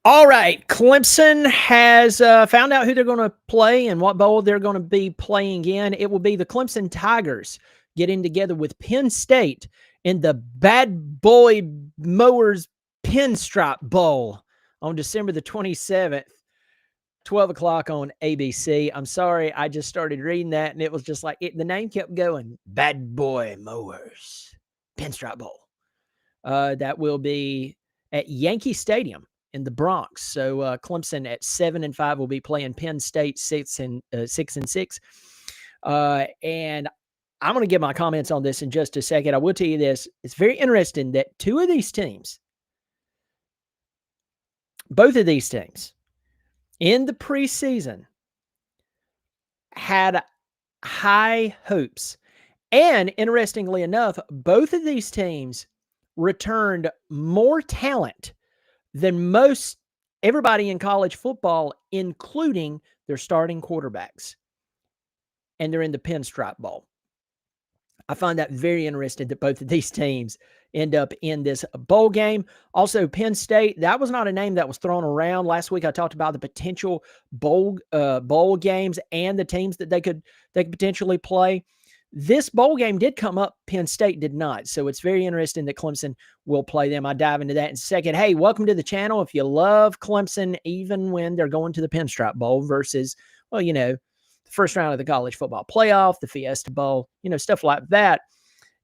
All right, Clemson has found out who they're going to play and what bowl they're going to be playing in. It will be the Clemson Tigers getting together with Penn State in the Bad Boy Mowers Pinstripe Bowl on December the 27th, 12 o'clock on ABC. I'm sorry, I just started reading that, and it was just like the name kept going. Bad Boy Mowers Pinstripe Bowl. That will be at Yankee Stadium in the Bronx. So Clemson at 7-5 will be playing Penn State 6-6. And I'm going to give my comments on this in just a second. I will tell you this. It's very interesting that two of these teams, both of these teams in the preseason had high hopes. And interestingly enough, both of these teams returned more talent than everybody in college football, including their starting quarterbacks. And they're in the Pinstripe Bowl. I find that very interesting that both of these teams end up in this bowl game. Also, Penn State, that was not a name that was thrown around. Last week, I talked about the potential bowl games and the teams that they could potentially play. This bowl game did come up. Penn State did not. So it's very interesting that Clemson will play them. I dive into that in a second. Hey, welcome to the channel. If you love Clemson, even when they're going to the Pinstripe Bowl versus, well, the first round of the college football playoff, the Fiesta Bowl, stuff like that,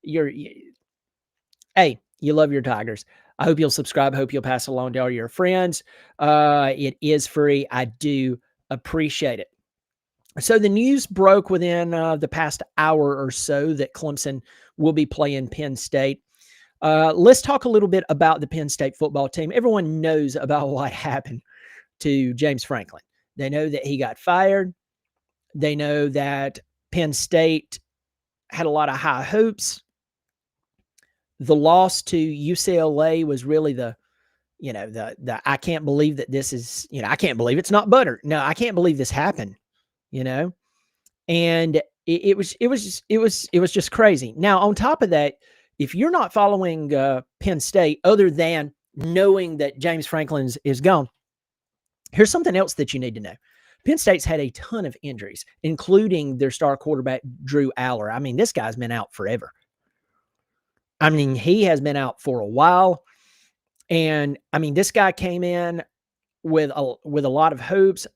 hey, you love your Tigers. I hope you'll subscribe. I hope you'll pass along to all your friends. It is free. I do appreciate it. So the news broke within the past hour or so that Clemson will be playing Penn State. Let's talk a little bit about the Penn State football team. Everyone knows about what happened to James Franklin. They know that he got fired. They know that Penn State had a lot of high hopes. The loss to UCLA was really the I can't believe that this is, I can't believe it's not butter. No, I can't believe this happened. And it was just crazy. Now, on top of that, if you're not following Penn State, other than knowing that James Franklin is gone, here's something else that you need to know. Penn State's had a ton of injuries, including their star quarterback, Drew Aller. I mean, this guy's been out forever. I mean, he has been out for a while. And I mean, this guy came in with a lot of hopes.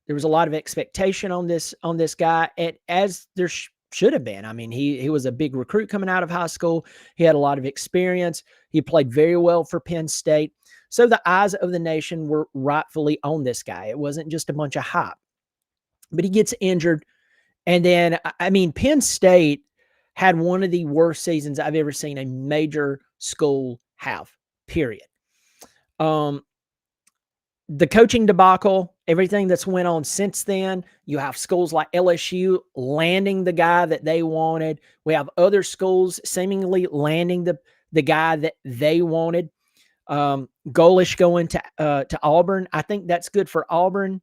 There was a lot of expectation on this guy, as there should have been. I mean, he was a big recruit coming out of high school. He had a lot of experience. He played very well for Penn State. So the eyes of the nation were rightfully on this guy. It wasn't just a bunch of hype. But he gets injured. And then, I mean, Penn State had one of the worst seasons I've ever seen a major school have, period. The coaching debacle, everything that's went on since then, you have schools like LSU landing the guy that they wanted. We have other schools seemingly landing the guy that they wanted. Golish going to Auburn. I think that's good for Auburn.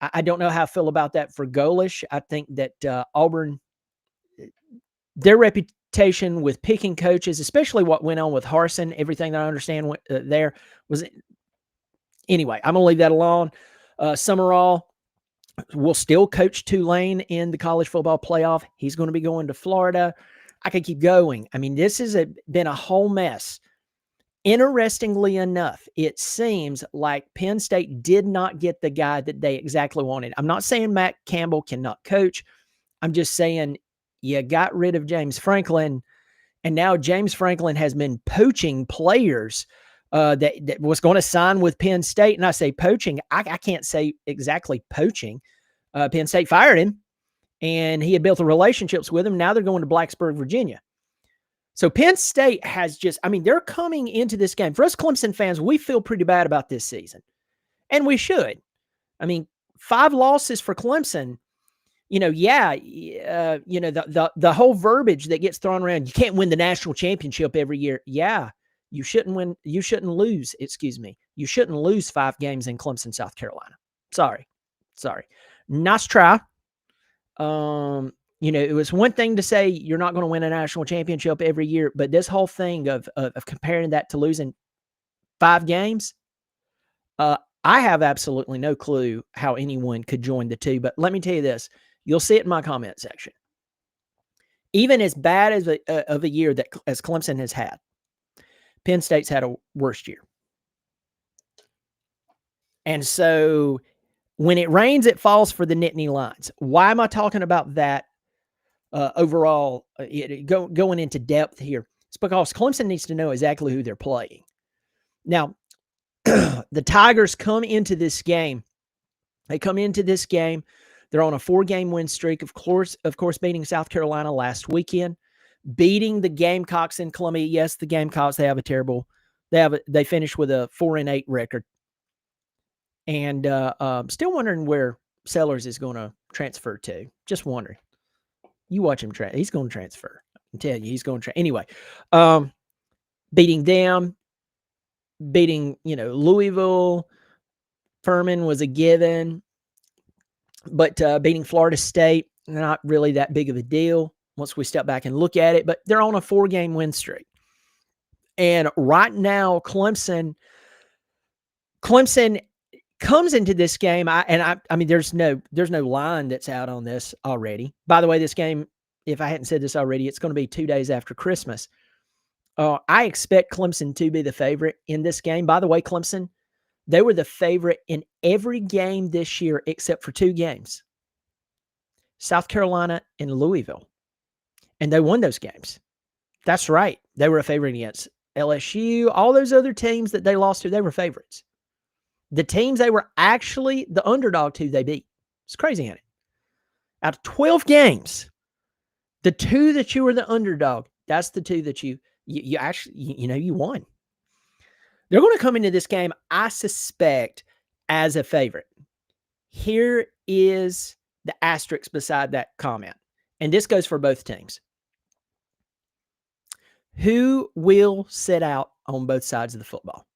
I don't know how I feel about that for Golish. I think that Auburn, their reputation with picking coaches, especially what went on with Harsin, everything that I understand there was. Anyway, I'm going to leave that alone. Summerall will still coach Tulane in the college football playoff. He's going to be going to Florida. I could keep going. I mean, this has been a whole mess. Interestingly enough, it seems like Penn State did not get the guy that they exactly wanted. I'm not saying Matt Campbell cannot coach. I'm just saying you got rid of James Franklin, and now James Franklin has been poaching players that was going to sign with Penn State. And I say poaching, I can't say exactly poaching. Penn State fired him, and he had built relationships with him. Now they're going to Blacksburg, Virginia. So Penn State has they're coming into this game. For us Clemson fans, we feel pretty bad about this season. And we should. I mean, 5 losses for Clemson. The whole verbiage that gets thrown around, you can't win the national championship every year. Yeah, you shouldn't lose 5 games in Clemson, South Carolina. Sorry. Nice try. It was one thing to say you're not going to win a national championship every year, but this whole thing of comparing that to losing 5 games, I have absolutely no clue how anyone could join the two, but let me tell you this. You'll see it in my comment section. Even as bad as of a year that as Clemson has had, Penn State's had a worse year. And so when it rains, it falls for the Nittany Lions. Why am I talking about that overall going into depth here? It's because Clemson needs to know exactly who they're playing. Now, the Tigers come into this game. They come into this game. They're on a 4-game win streak. Of course, beating South Carolina last weekend, beating the Gamecocks in Columbia. Yes, the Gamecocks, they have a terrible. They finished with a 4-8 record, and still wondering where Sellers is going to transfer to. Just wondering. You watch him he's going to transfer. I'm telling you, he's going to anyway. Beating them, beating Louisville. Furman was a given, but beating Florida State, not really that big of a deal once we step back and look at it. But they're on a 4-game win streak, and right now Clemson comes into this game. I mean, there's no line that's out on this already. By the way, this game, if I hadn't said this already, it's going to be 2 days after Christmas. I expect Clemson to be the favorite in this game. By the way, Clemson, they were the favorite in every game this year except for 2 games, South Carolina and Louisville. And they won those games. That's right. They were a favorite against LSU. All those other teams that they lost to, they were favorites. The teams they were actually the underdog to, they beat. It's crazy, ain't it? Out of 12 games, the 2 that you were the underdog, that's the 2 that you actually, you won. They're going to come into this game, I suspect, as a favorite. Here is the asterisk beside that comment. And this goes for both teams. Who will sit out on both sides of the football?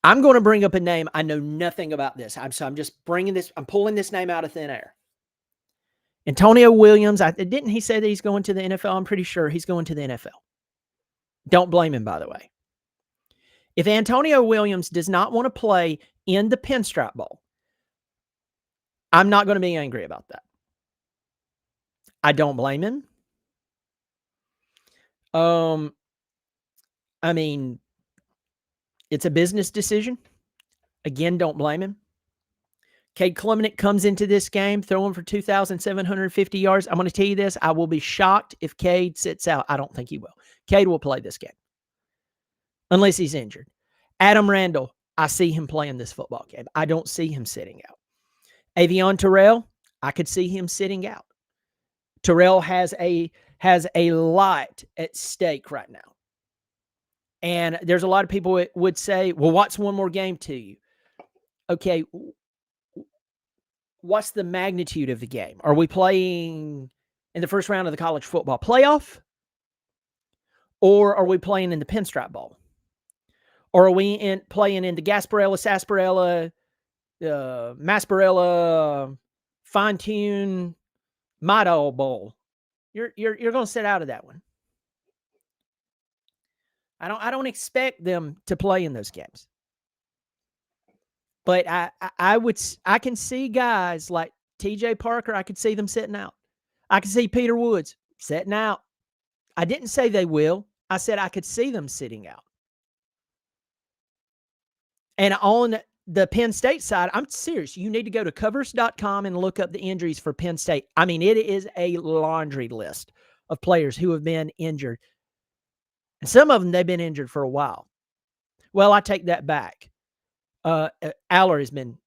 I'm going to bring up a name. I know nothing about this. I'm just I'm pulling this name out of thin air. Antonio Williams, didn't he say that he's going to the NFL? I'm pretty sure he's going to the NFL. Don't blame him, by the way. If Antonio Williams does not want to play in the Pinstripe Bowl, I'm not going to be angry about that. I don't blame him. I mean, it's a business decision. Again, don't blame him. Cade Klubnik comes into this game throwing for 2,750 yards. I'm going to tell you this. I will be shocked if Cade sits out. I don't think he will. Cade will play this game unless he's injured. Adam Randall, I see him playing this football game. I don't see him sitting out. Avion Terrell, I could see him sitting out. Terrell has a lot at stake right now. And there's a lot of people that would say, well, what's one more game to you? Okay, what's the magnitude of the game? Are we playing in the first round of the college football playoff? Or are we playing in the Pinstripe Bowl? Or are we playing in the Gasparilla, Sarsaparilla, Masparilla, Fine-Tune, Midol Bowl? You're going to sit out of that one. I don't expect them to play in those games. But I can see guys like TJ Parker, I could see them sitting out. I could see Peter Woods sitting out. I didn't say they will. I said I could see them sitting out. And on the Penn State side, I'm serious. You need to go to covers.com and look up the injuries for Penn State. I mean, it is a laundry list of players who have been injured. And some of them, they've been injured for a while. Well, I take that back. Aller has been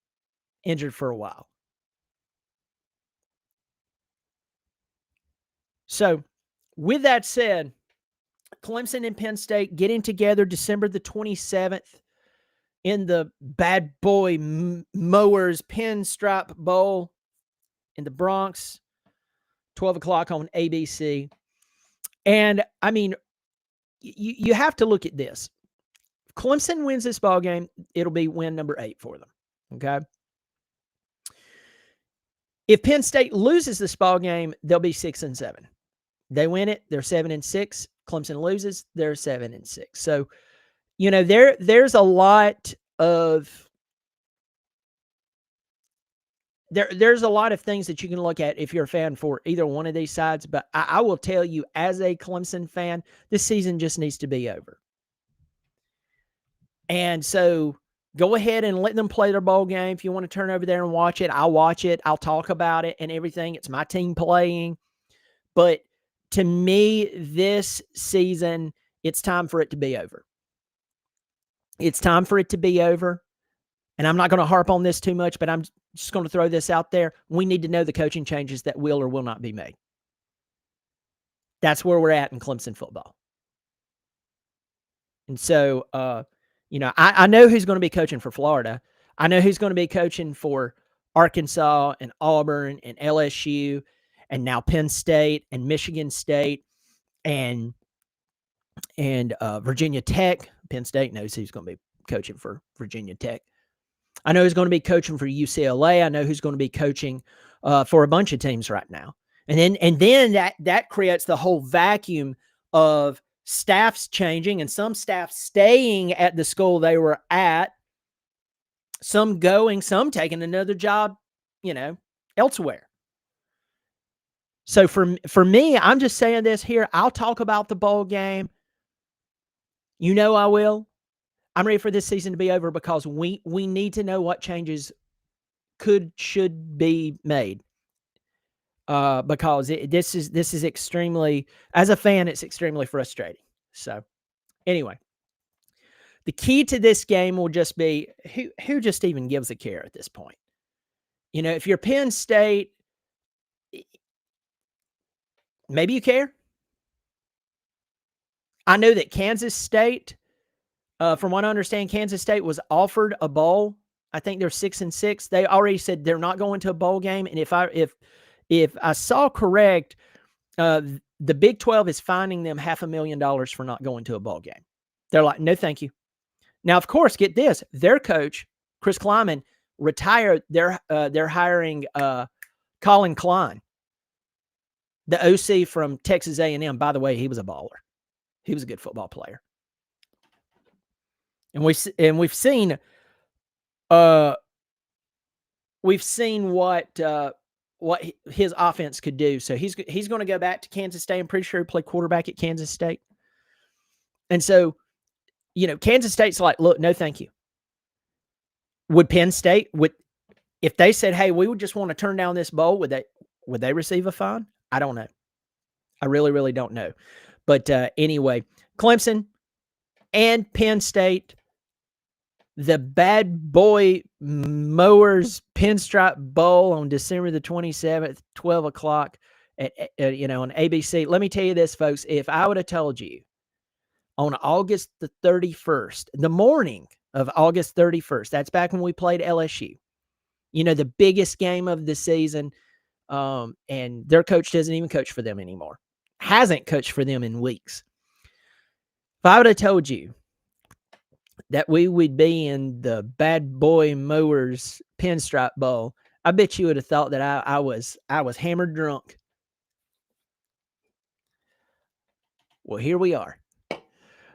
injured for a while. So, with that said, Clemson and Penn State getting together December the 27th in the Bad Boy Mowers Pinstripe Bowl in the Bronx, 12 o'clock on ABC. And, I mean, you have to look at this. If Clemson wins this ball game, it'll be win number 8 for them. Okay. If Penn State loses this ball game, they'll be 6-7. They win it, they're 7-6. Clemson loses, they're 7-6. So, there's a lot of there's a lot of things that you can look at if you're a fan for either one of these sides. But I will tell you, as a Clemson fan, this season just needs to be over. And so go ahead and let them play their bowl game. If you want to turn over there and watch it, I'll watch it. I'll talk about it and everything. It's my team playing. But to me, this season, it's time for it to be over. It's time for it to be over. And I'm not going to harp on this too much, but I'm just going to throw this out there. We need to know the coaching changes that will or will not be made. That's where we're at in Clemson football. And so, I know who's going to be coaching for Florida. I know who's going to be coaching for Arkansas and Auburn and LSU and now Penn State and Michigan State and Virginia Tech. Penn State knows who's going to be coaching for Virginia Tech. I know who's going to be coaching for UCLA. I know who's going to be coaching for a bunch of teams right now. And then that creates the whole vacuum of staffs changing and some staff staying at the school they were at, some going, some taking another job, elsewhere. So for me, I'm just saying this here. I'll talk about the bowl game. I will. I'm ready for this season to be over because we need to know what changes should be made. Because this is extremely, as a fan, it's extremely frustrating. So anyway, the key to this game will just be who just even gives a care at this point. If you're Penn State, maybe you care. I know that Kansas State, from what I understand, Kansas State was offered a bowl. I think they're 6-6. They already said they're not going to a bowl game. And if I saw correct, the Big 12 is fining them $500,000 for not going to a bowl game. They're like, no, thank you. Now, of course, get this: their coach, Chris Kleiman, retired. They're hiring Colin Klein, the OC from Texas A&M. By the way, he was a baller. He was a good football player. And we've seen what his offense could do. So he's going to go back to Kansas State. I'm pretty sure he played quarterback at Kansas State. And so, Kansas State's like, look, no, thank you. Would Penn State, if they said, hey, we would just want to turn down this bowl, would they receive a fine? I don't know. I really, really don't know. But anyway, Clemson and Penn State, the Bad Boy Mowers Pinstripe Bowl on December the 27th, 12 o'clock on ABC. Let me tell you this, folks. If I would have told you on August the 31st, the morning of August 31st, that's back when we played LSU, the biggest game of the season, and their coach doesn't even coach for them anymore. Hasn't coached for them in weeks. If I would have told you that we would be in the Bad Boy Mowers Pinstripe Bowl, I bet you would have thought that I was hammered drunk. Well, here we are.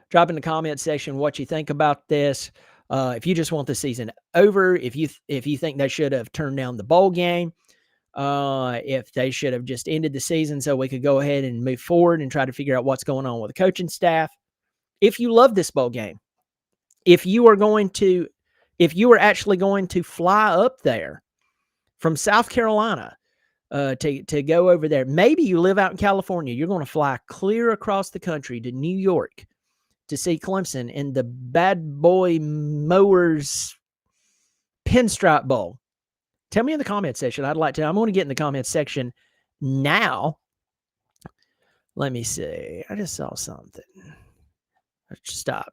Drop in the comment section what you think about this. If you just want the season over, if you think they should have turned down the bowl game, if they should have just ended the season so we could go ahead and move forward and try to figure out what's going on with the coaching staff. If you love this bowl game, if you were actually going to fly up there from South Carolina to go over there, maybe you live out in California, you're going to fly clear across the country to New York to see Clemson in the Bad Boy Mowers Pinstripe Bowl. Tell me in the comment section. I'm going to get in the comment section now. Let me see. I just saw something. Let's stop.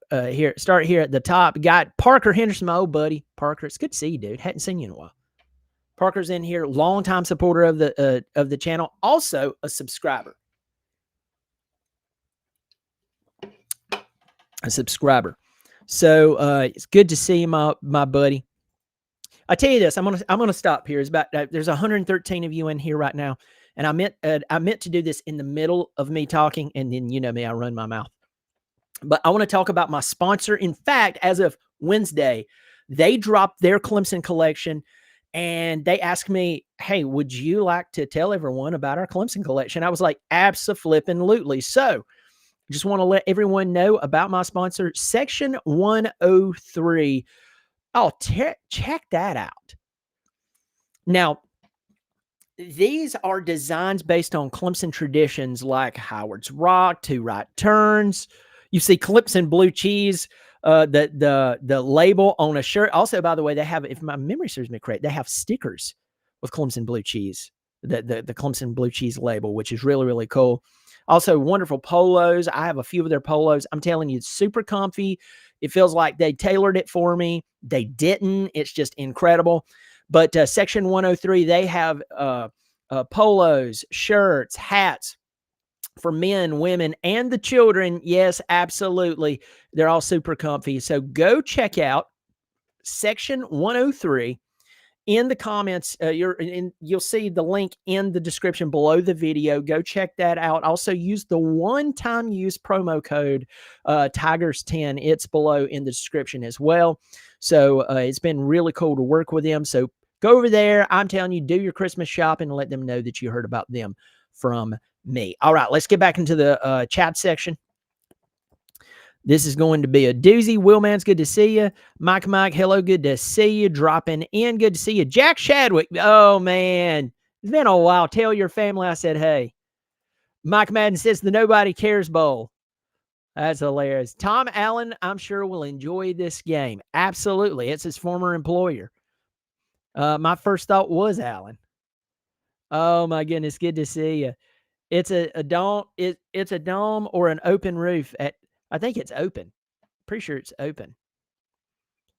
Start here at the top. Got Parker Henderson, my old buddy. Parker, it's good to see you, dude. Hadn't seen you in a while. Parker's in here, longtime supporter of the channel, also a subscriber. So it's good to see you, my buddy. I tell you this, I'm gonna stop here. There's 113 of you in here right now, And I meant to do this in the middle of me talking, and then you know me, I run my mouth. But I want to talk about my sponsor. In fact, as of Wednesday, they dropped their Clemson collection, and they asked me, hey, would you like to tell everyone about our Clemson collection? I was like, abso-flippin-lutely. So just want to let everyone know about my sponsor, Section 103. Oh, check that out. Now, these are designs based on Clemson traditions like Howard's Rock, two right turns. You see Clemson blue cheese, the label on a shirt. Also, by the way, they have, if my memory serves me correct, they have stickers with Clemson blue cheese, the Clemson blue cheese label, which is really, really cool. Also, wonderful polos. I have a few of their polos. I'm telling you, it's super comfy. It feels like they tailored it for me. They didn't. It's just incredible. But Section 103, they have polos, shirts, hats for men, women, and the children. Yes, absolutely. They're all super comfy. So go check out Section 103. In the comments, you'll see the link in the description below the video. Go check that out. Also, use the one-time use promo code Tigers10. It's below in the description as well. So it's been really cool to work with them. So go over there. I'm telling you, do your Christmas shopping and let them know that you heard about them from me. All right, let's get back into the chat section. This is going to be a doozy. Willman's good to see you. Mike, hello, good to see you. Dropping in, good to see you. Jack Shadwick, oh, man. It's been a while. Tell your family I said hey. Mike Madden says the Nobody Cares Bowl. That's hilarious. Tom Allen, I'm sure, will enjoy this game. Absolutely. It's his former employer. My first thought was Allen. Oh, my goodness, good to see you. It's a dome. It's a dome or an open roof at, I think it's open. Pretty sure it's open.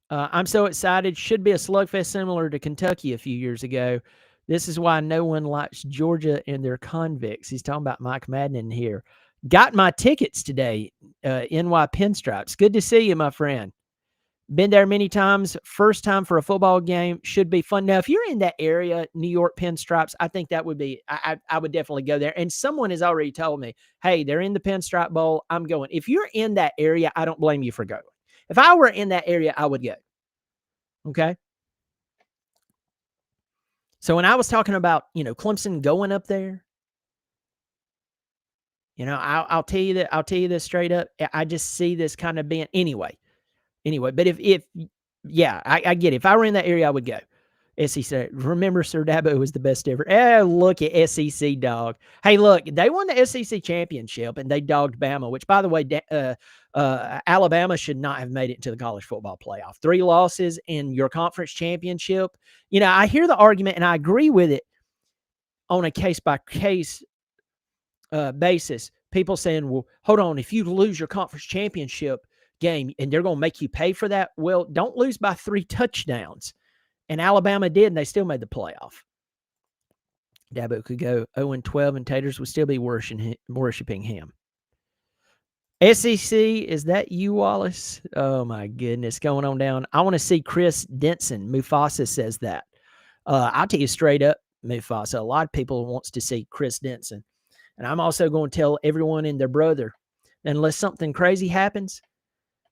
I'm so excited. Should be a slugfest similar to Kentucky a few years ago. This is why no one likes Georgia and their convicts. He's talking about Mike Madden in here. Got my tickets today, NY Pinstripes. Good to see you, my friend. Been there many times. First time for a football game. Should be fun. Now, if you're in that area, New York Pinstripes, I think that would be, I would definitely go there. And someone has already told me, hey, they're in the Pinstripe Bowl. I'm going. If you're in that area, I don't blame you for going. If I were in that area, I would go. Okay? So when I was talking about, Clemson going up there, I'll tell you that. I'll tell you this straight up. I just see this kind of being anyway. But if yeah, I get it. If I were in that area, I would go. SEC. Remember, Sir Dabo was the best ever. Look at SEC, dog. Hey, look, they won the SEC championship, and they dogged Bama, which, by the way, Alabama should not have made it into the college football playoff. 3 losses in your conference championship. I hear the argument, and I agree with it on a case-by-case basis. People saying, well, hold on, if you lose your conference championship game and they're going to make you pay for that, well, don't lose by 3 touchdowns. And Alabama did, and they still made the playoff. Dabo could go 0-12, and Taters would still be worshiping him. SEC, is that you, Wallace? Oh, my goodness. Going on down. I want to see Chris Denson. Mufasa says that. I'll tell you straight up, Mufasa, a lot of people wants to see Chris Denson. And I'm also going to tell everyone and their brother, unless something crazy happens,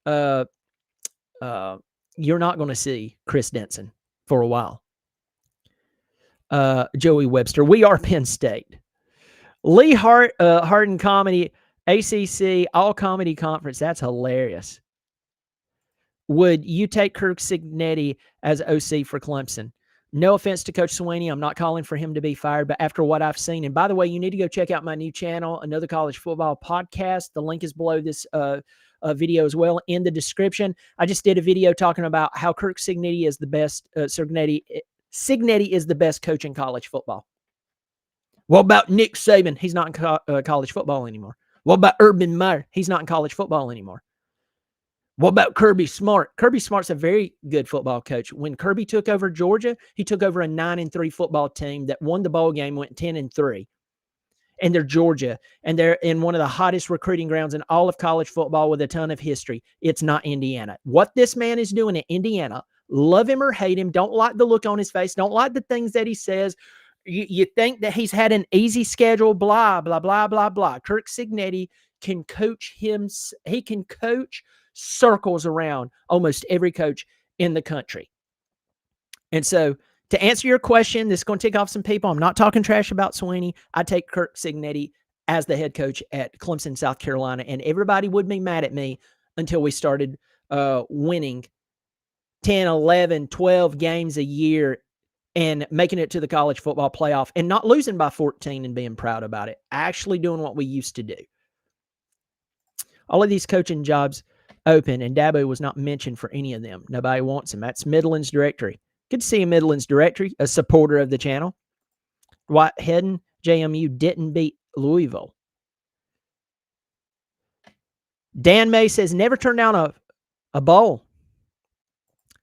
you're not going to see Chris Denson for a while. Joey Webster, we are Penn State. Lee Harden Comedy, ACC, All Comedy Conference. That's hilarious. Would you take Kirk Cignetti as OC for Clemson? No offense to Coach Swinney. I'm not calling for him to be fired, but after what I've seen, and by the way, you need to go check out my new channel, Another College Football Podcast. The link is below this video as well in the description. I just did a video talking about how Kirk Cignetti is the best. Cignetti is the best coach in college football. What about Nick Saban? He's not in college football anymore. What about Urban Meyer? He's not in college football anymore. What about Kirby Smart? Kirby Smart's a very good football coach. When Kirby took over Georgia, he took over a 9-3 football team that won the bowl game, went 10-3. And they're Georgia, and they're in one of the hottest recruiting grounds in all of college football with a ton of history. It's not Indiana. What this man is doing at Indiana, love him or hate him, don't like the look on his face, don't like the things that he says, You think that he's had an easy schedule, blah, blah, blah, blah, blah. Kirk Cignetti can coach him. He can coach circles around almost every coach in the country. And so to answer your question, this is going to tick off some people. I'm not talking trash about Sweeney. I take Kirk Cignetti as the head coach at Clemson, South Carolina, and everybody would be mad at me until we started winning 10, 11, 12 games a year and making it to the college football playoff and not losing by 14 and being proud about it. Actually doing what we used to do. All of these coaching jobs open, and Dabo was not mentioned for any of them. Nobody wants him. That's Midland's directory. Good to see you, Midland's directory, a supporter of the channel. Dwight Hedden, JMU didn't beat Louisville. Dan May says, never turn down a bowl.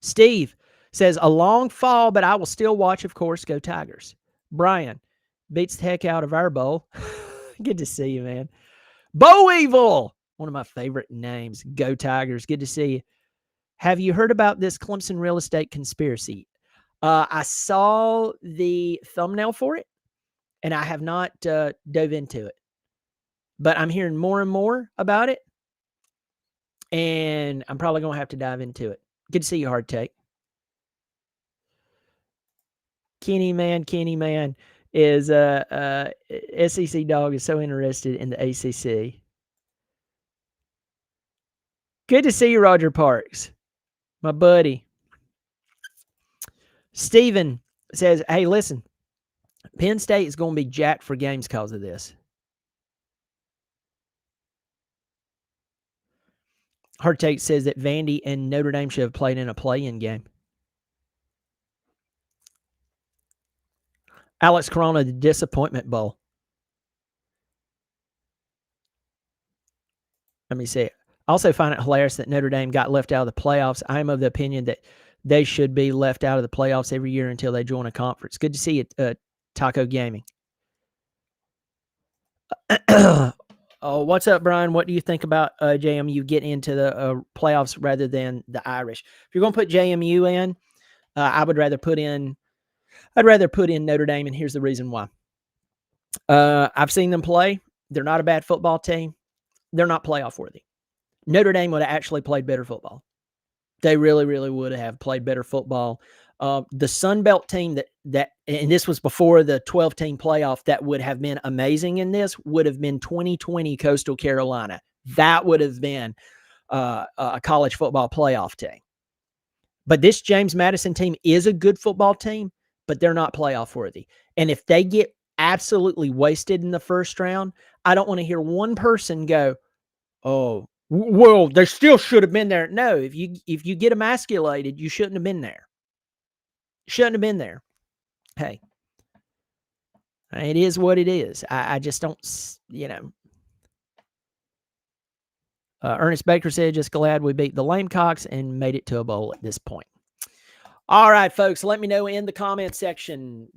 Steve says, a long fall, but I will still watch, of course. Go Tigers. Brian beats the heck out of our bowl. Good to see you, man. Bo Evil, one of my favorite names. Go Tigers. Good to see you. Have you heard about this Clemson real estate conspiracy? I saw the thumbnail for it, and I have not dove into it. But I'm hearing more and more about it, and I'm probably going to have to dive into it. Good to see you, Hard Take. Kenny Man is SEC Dog is so interested in the ACC. Good to see you, Roger Parks, my buddy. Steven says, hey, listen, Penn State is going to be jacked for games because of this. Hard Take says that Vandy and Notre Dame should have played in a play-in game. Alex Corona, the Disappointment Bowl. Let me see it. I also find it hilarious that Notre Dame got left out of the playoffs. I am of the opinion that they should be left out of the playoffs every year until they join a conference. Good to see it, Taco Gaming. Oh, what's up, Brian? What do you think about JMU getting into the playoffs rather than the Irish? If you're going to put JMU in, I'd rather put in Notre Dame, and here's the reason why. I've seen them play. They're not a bad football team. They're not playoff worthy. Notre Dame would have actually played better football. They really, really would have played better football. The Sun Belt team that and this was before the 12-team playoff that would have been amazing in this would have been 2020 Coastal Carolina. That would have been a college football playoff team. But this James Madison team is a good football team, but they're not playoff worthy. And if they get absolutely wasted in the first round, I don't want to hear one person go, oh, well, they still should have been there. No, if you get emasculated, you shouldn't have been there. Shouldn't have been there. Hey, it is what it is. I just don't, Ernest Baker said, just glad we beat the Lamecocks and made it to a bowl at this point. All right, folks, let me know in the comment section.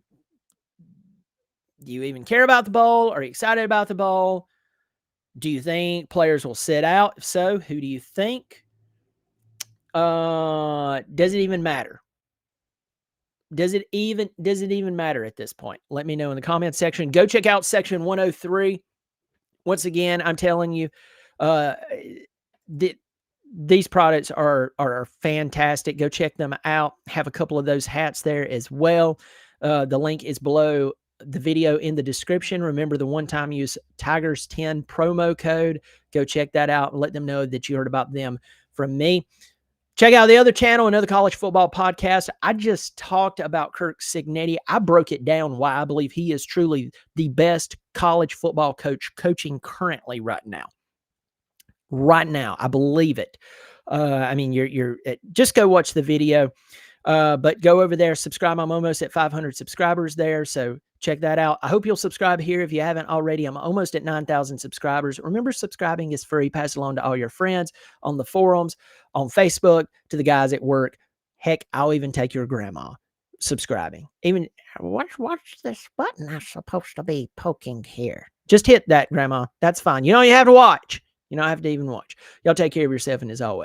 Do you even care about the bowl? Are you excited about the bowl? Do you think players will sit out? If so, who do you think? Does it even matter? Does it even matter at this point? Let me know in the comment section. Go check out section 103. Once again, I'm telling you, these products are fantastic. Go check them out. Have a couple of those hats there as well. The link is below the video in the description. Remember the one-time use Tigers10 promo code. Go check that out and let them know that you heard about them from me. Check out the other channel, another college football podcast. I just talked about Kirk Cignetti. I broke it down why I believe he is truly the best college football coach coaching currently right now. Right now, I believe it. I mean, you're just go watch the video, but go over there, subscribe. I'm almost at 500 subscribers there, so check that out. I hope you'll subscribe here if you haven't already. I'm almost at 9,000 subscribers. Remember, subscribing is free. Pass it along to all your friends on the forums, on Facebook, to the guys at work. Heck, I'll even take your grandma subscribing. Even what's this button I'm supposed to be poking here? Just hit that, grandma. That's fine. You don't have to watch. You don't have to even watch. Y'all take care of yourself, and as always,